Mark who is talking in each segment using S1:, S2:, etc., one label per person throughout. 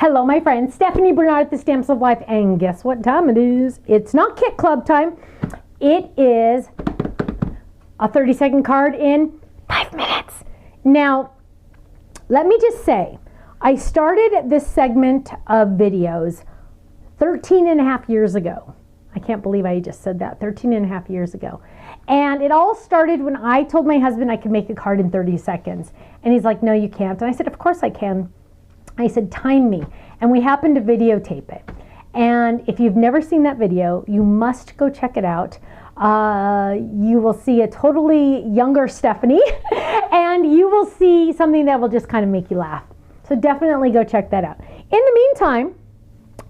S1: Hello, my friend, Stephanie Barnard at the Stencil of Life, and guess what time it is? It's not Kit Club time. It is a 30-second card in 5 minutes. Now, let me just say, I started this segment of videos 13 and a half years ago. I can't believe I just said that, 13 and a half years ago. And it all started when I told my husband I could make a card in 30 seconds. And he's like, no, you can't. And I said, of course I can. I said, time me. And we happened to videotape it. And if you've never seen that video, you must go check it out. You will see a totally younger Stephanie, and you will see something that will just kind of make you laugh. So definitely go check that out. In the meantime,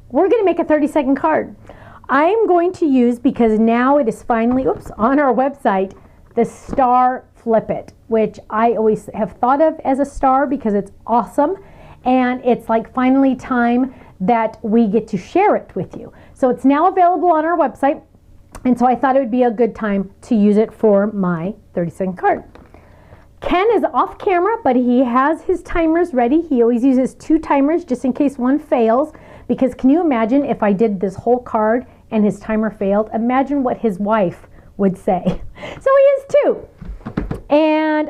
S1: we're going to make a 30-second card. I'm going to use, because now it is finally, on our website, the Star Flip It, which I always have thought of as a star because it's awesome. And it's like finally time that we get to share it with you. So it's now available on our website. And so I thought it would be a good time to use it for my 30-second card. Ken is off camera, but he has his timers ready. He always uses 2 timers just in case one fails. Because can you imagine if I did this whole card and his timer failed? Imagine what his wife would say. So he has 2. And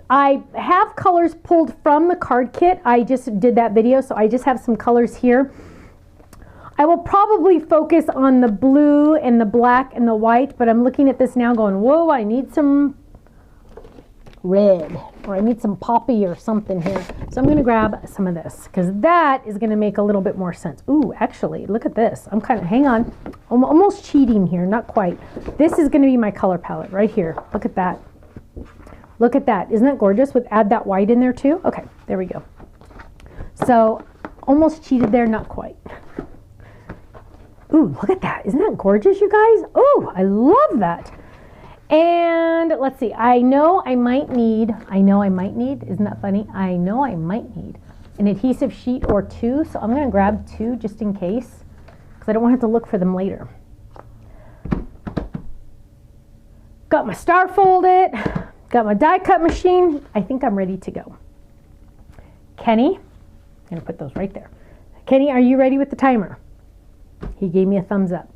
S1: I have colors pulled from the card kit. I just did that video, so I just have some colors here. I will probably focus on the blue and the black and the white, but I'm looking at this now going, whoa, I need some red, or I need some poppy or something here. So I'm going to grab some of this, because that is going to make a little bit more sense. Ooh, actually, look at this. I'm kind of, hang on, I'm almost cheating here, not quite. This is going to be my color palette right here. Look at that. Look at that. Isn't that gorgeous? With add that white in there too. Okay, there we go. So almost cheated there, not quite. Ooh, look at that. Isn't that gorgeous, you guys? Ooh, I love that. And let's see. I know I might need, isn't that funny? I know I might need an adhesive sheet or 2. So I'm going to grab 2 just in case, because I don't want to have to look for them later. Got my star folded. Got my die cut machine. I think I'm ready to go. Kenny, I'm going to put those right there. Kenny, are you ready with the timer? He gave me a thumbs up.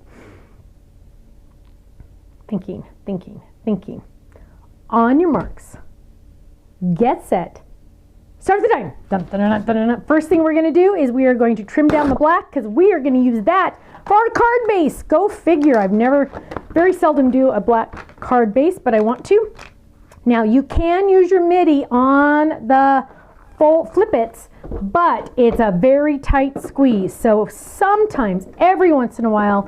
S1: Thinking, thinking, thinking. On your marks. Get set. Start the time. Dun, dun, dun, dun, dun, dun. First thing we're going to do is we are going to trim down the black, because we are going to use that for our card base. Go figure. I've very seldom do a black card base, but I want to. Now you can use your Midi on the full flip-its, but it's a very tight squeeze. So sometimes, every once in a while,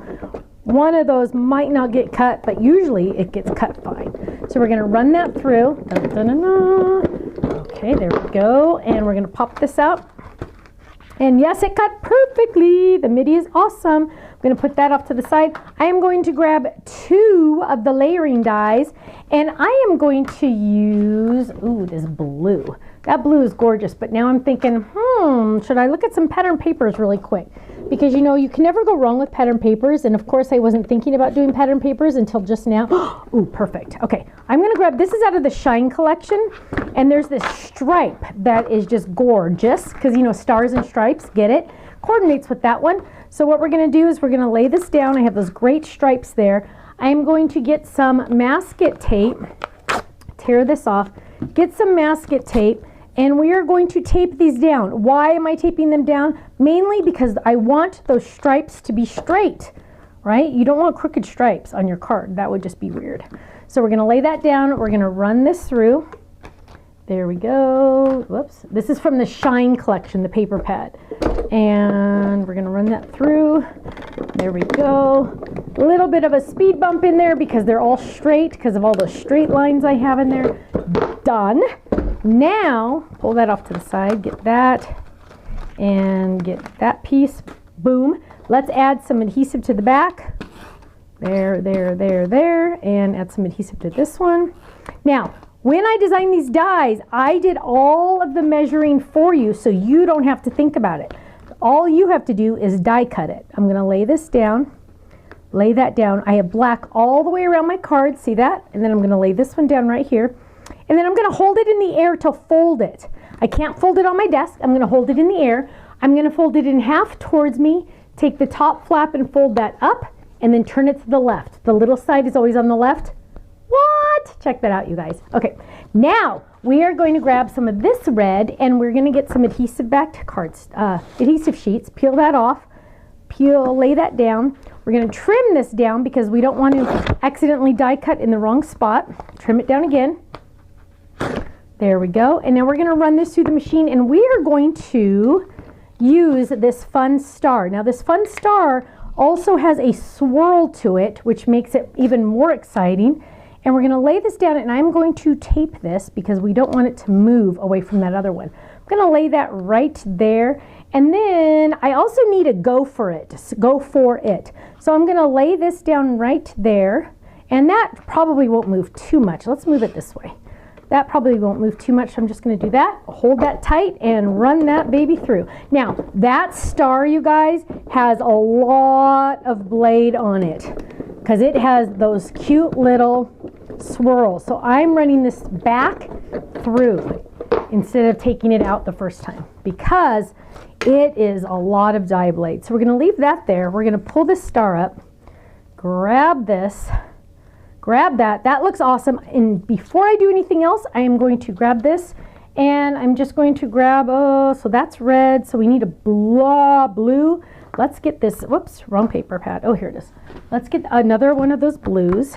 S1: one of those might not get cut, but usually it gets cut fine. So we're going to run that through. Dun, dun, dun, dun. Okay, there we go. And we're going to pop this out. And yes, it cut perfectly. The Midi is awesome. I'm going to put that off to the side. I am going to grab 2 of the layering dies, and I am going to use, ooh, this blue. That blue is gorgeous, but now I'm thinking, should I look at some pattern papers really quick? Because you know, you can never go wrong with pattern papers, and of course I wasn't thinking about doing pattern papers until just now. Ooh, perfect. Okay, I'm going to grab, this is out of the Shine collection, and there's this stripe that is just gorgeous, because you know, stars and stripes, get it? Coordinates with that one. So what we're going to do is we're going to lay this down. I have those great stripes there. I'm going to get some masket tape, tear this off, get some masket tape, and we are going to tape these down. Why am I taping them down? Mainly because I want those stripes to be straight, right? You don't want crooked stripes on your card. That would just be weird. So we're going to lay that down. We're going to run this through. There we go. Whoops. This is from the Shine collection, the paper pad. And we're going to run that through. There we go. A little bit of a speed bump in there because they're all straight, because of all the straight lines I have in there. Done. Now, pull that off to the side. Get that. And get that piece. Boom. Let's add some adhesive to the back. There, there, there, there. And add some adhesive to this one. Now, when I designed these dies, I did all of the measuring for you, so you don't have to think about it. All you have to do is die cut it. I'm going to lay this down, lay that down. I have black all the way around my card, see that? And then I'm going to lay this one down right here. And then I'm going to hold it in the air to fold it. I can't fold it on my desk. I'm going to hold it in the air. I'm going to fold it in half towards me, take the top flap and fold that up, and then turn it to the left. The little side is always on the left. What? Check that out, you guys. Okay, now we are going to grab some of this red, and we're going to get some adhesive backed cards, adhesive sheets, peel that off, lay that down. We're going to trim this down because we don't want to accidentally die cut in the wrong spot. Trim it down again. There we go. And now we're going to run this through the machine, and we are going to use this fun star. Now this fun star also has a swirl to it, which makes it even more exciting. And we're going to lay this down, and I'm going to tape this because we don't want it to move away from that other one. I'm going to lay that right there. And then I also need a go for it. So I'm going to lay this down right there, and that probably won't move too much. Let's move it this way. That probably won't move too much. So I'm just going to do that, hold that tight, and run that baby through. Now, that star, you guys, has a lot of blade on it because it has those cute little swirls. So I'm running this back through instead of taking it out the first time because it is a lot of die blade. So we're going to leave that there. We're going to pull this star up, grab this, grab that. That looks awesome. And before I do anything else, I am going to grab this, and I'm just going to grab, so that's red. So we need a blue. Let's get this, whoops, wrong paper pad. Oh, here it is. Let's get another one of those blues.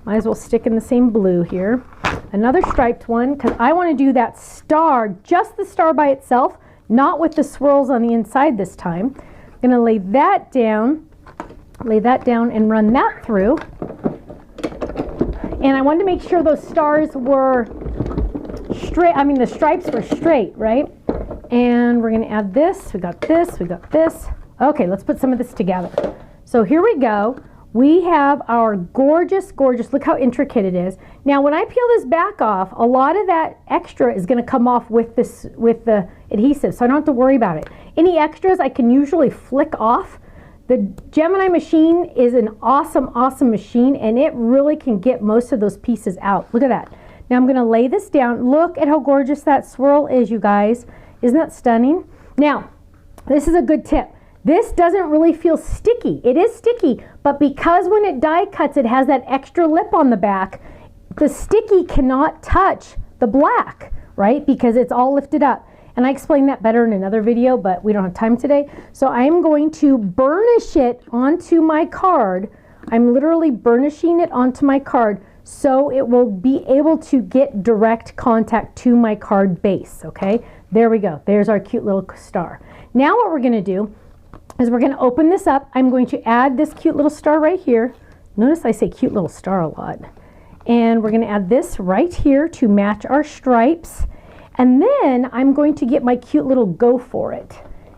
S1: Might as well stick in the same blue here. Another striped one, because I want to do that star, just the star by itself, not with the swirls on the inside this time. I'm going to lay that down and run that through. And I wanted to make sure those stars were straight, the stripes were straight, right? And we're going to add this. We got this, we got this. Okay, let's put some of this together. So here we go. We have our gorgeous, look how intricate it is. Now when I peel this back off, a lot of that extra is going to come off with the adhesive, so I don't have to worry about it. Any extras I can usually flick off. The Gemini machine is an awesome machine, and it really can get most of those pieces out. Look at that. Now I'm going to lay this down. Look at how gorgeous that swirl is, you guys. Isn't that stunning? Now, this is a good tip. This doesn't really feel sticky. It is sticky, but because when it die cuts, it has that extra lip on the back, the sticky cannot touch the black, right? Because it's all lifted up. And I explained that better in another video, but we don't have time today. So I'm going to burnish it onto my card. I'm literally burnishing it onto my card so it will be able to get direct contact to my card base, okay? There we go. There's our cute little star. Now what we're going to do is we're going to open this up. I'm going to add this cute little star right here. Notice I say cute little star a lot. And we're going to add this right here to match our stripes. And then I'm going to get my cute little go for it.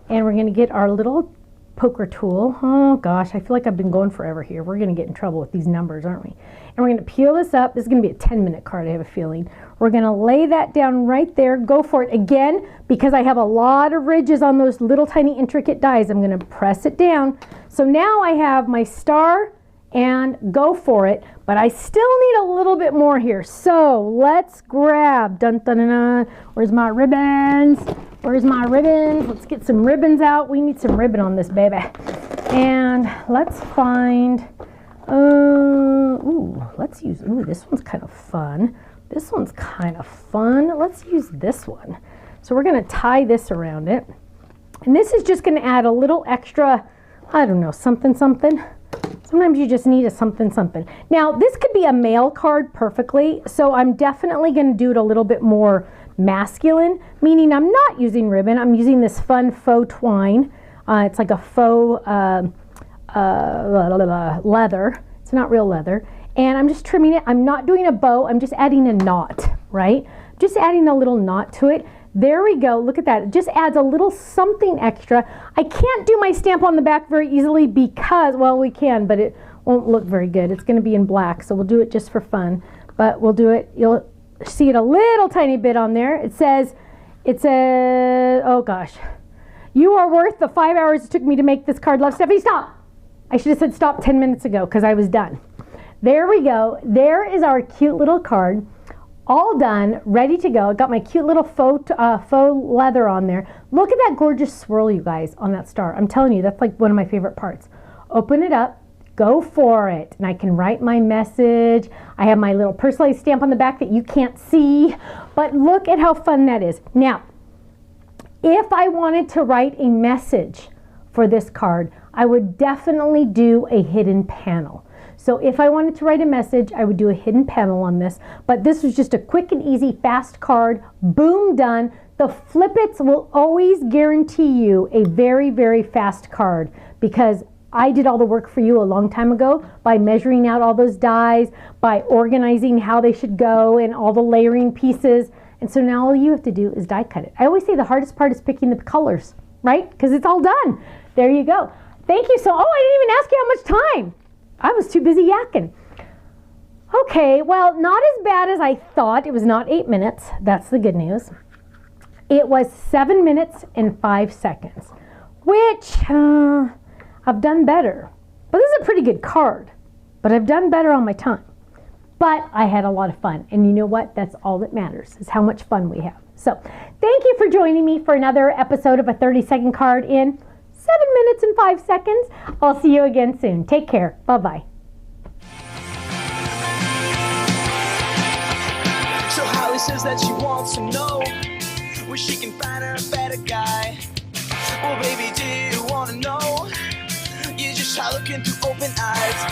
S1: And we're going to get our little poker tool. Oh gosh, I feel like I've been going forever here. We're going to get in trouble with these numbers, aren't we? And we're going to peel this up. This is going to be a 10-minute card, I have a feeling. We're going to lay that down right there. Go for it. Again, because I have a lot of ridges on those little tiny intricate dies, I'm going to press it down. So now I have my star and go for it, but I still need a little bit more here. So let's grab, dun, dun, dun, dun. Where's my ribbons? Where's my ribbons? Let's get some ribbons out. We need some ribbon on this baby. And let's find, let's use, this one's kind of fun. This one's kind of fun. Let's use this one. So we're going to tie this around it. And this is just going to add a little extra, I don't know, something. Sometimes you just need a something. Now, this could be a male card perfectly, so I'm definitely going to do it a little bit more masculine, meaning I'm not using ribbon. I'm using this fun faux twine. It's like a faux leather. It's not real leather. And I'm just trimming it. I'm not doing a bow. I'm just adding a knot, right? Just adding a little knot to it. There we go. Look at that. It just adds a little something extra. I can't do my stamp on the back very easily because, well, we can, but it won't look very good. It's going to be in black, so we'll do it just for fun. But we'll do it. You'll see it a little tiny bit on there. It says, oh gosh. You are worth the 5 hours it took me to make this card. Love, Stephanie, stop. I should have said stop 10 minutes ago because I was done. There we go. There is our cute little card. all done, ready to go. I got my cute little faux leather on there. Look at that gorgeous swirl, you guys, on that star. I'm telling you, that's like one of my favorite parts. Open it up, go for it. And I can write my message. I have my little personalized stamp on the back that you can't see, but look at how fun that is. Now, if I wanted to write a message for this card, I would definitely do a hidden panel. So if I wanted to write a message, I would do a hidden panel on this, but this was just a quick and easy, fast card, boom, done. The Flip-Its will always guarantee you a very, very fast card because I did all the work for you a long time ago by measuring out all those dies, by organizing how they should go and all the layering pieces. And so now all you have to do is die cut it. I always say the hardest part is picking the colors, right? Because it's all done. There you go. Thank you so, oh, I didn't even ask you how much time. I was too busy yakking. Okay, well, not as bad as I thought. It was not 8 minutes. That's the good news. It was 7 minutes and 5 seconds, which I've done better. But this is a pretty good card, but I've done better on my time. But I had a lot of fun, and you know what? That's all that matters, is how much fun we have. So thank you for joining me for another episode of a 30-second card in 7 minutes and 5 seconds. I'll see you again soon. Take care. Bye-bye.
S2: So Holly says that she wants to know where she can find her a better guy. Well, baby, do you want to know? You just try looking through open eyes,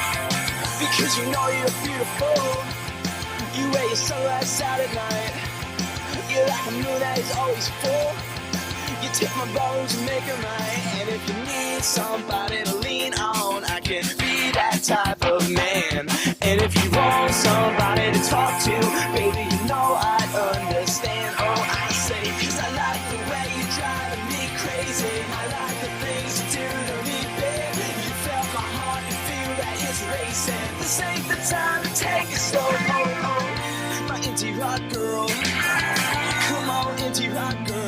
S2: because you know you're beautiful. You wear your sunglasses out at night. You're like a moon that is always full. You take my bones and make them right. And if you need somebody to lean on, I can be that type of man. And if you want somebody to talk to, baby, you know I'd understand. Oh, I say, cause I like the way you're driving me crazy. I like the things you do to me, babe. You felt my heart and feel that it's racing. This ain't the time to take it slow. Oh, oh, my indie rock girl. Come on, indie rock girl.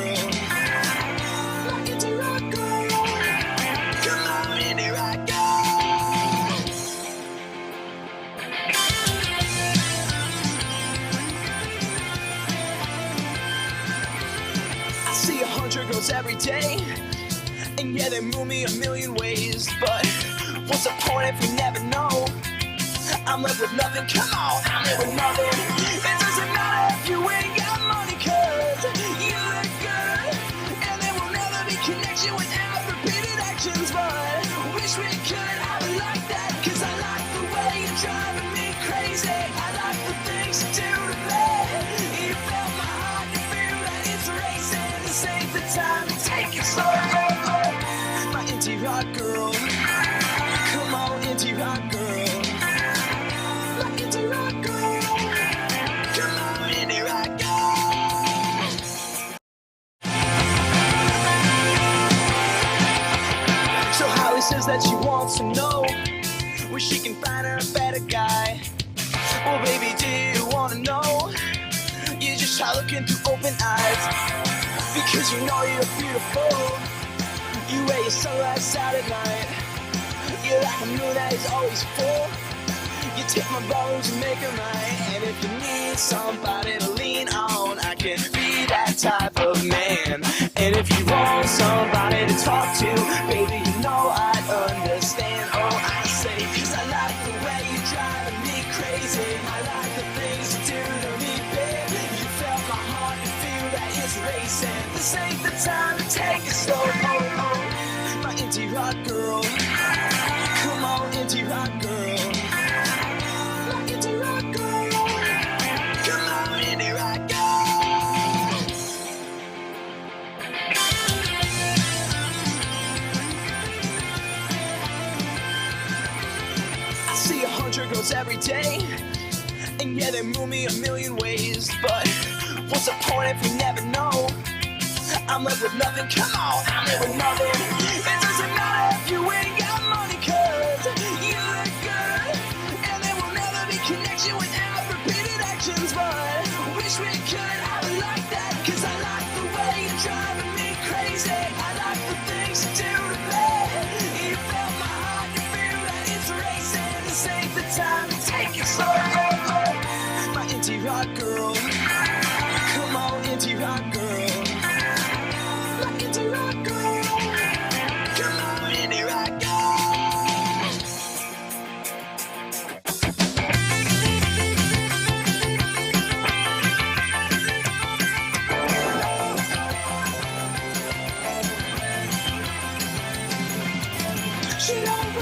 S2: Girls every day, and yeah, they move me a million ways, but what's the point if we never know? I'm left with nothing, come on, I'm left with nothing. It doesn't matter if you ain't got money, cause you look good, and there will never be connection without repeated actions, but wish we could have it like that, cause I like the way you're driving me crazy. I like the things you do to me. You felt my heart, you feel that it's racing. This ain't the time to take it slow. My indie rock girl. Come on, indie rock girl. My indie rock girl. Come on, indie rock girl. So Holly says that she wants to know where she can find her a better guy. Well, baby, do you want to know? You just try looking through open eyes, because you know you're beautiful. You wear your sunglasses out at night. You're like a moon that is always full. You take my bones and make them right. And if you need somebody to lean on, I can be that type of man. And if you want somebody to talk to, baby, you know I'd understand. Oh, I say, cause I like the way you're driving me crazy. I like the things you do to me, babe. You felt my heart and feel that it's racing. This ain't the time to take it slow. Oh, oh, my indie rock girl. Come on, indie rock girl. My indie rock girl. Come on, indie rock girl. I see 100 girls every day, and yeah, they move me a million ways, but what's the point if we never know? I'm left with nothing, come on, I'm left with nothing. It doesn't matter if you ain't got money, cause you look good, and there will never be connection without repeated actions, but wish we could have it like that, cause I like the way you're driving me crazy. I like the things you do to me. You felt my heart, you feel that it's racing. This ain't the time to take it slow. My indie rock girl. She don't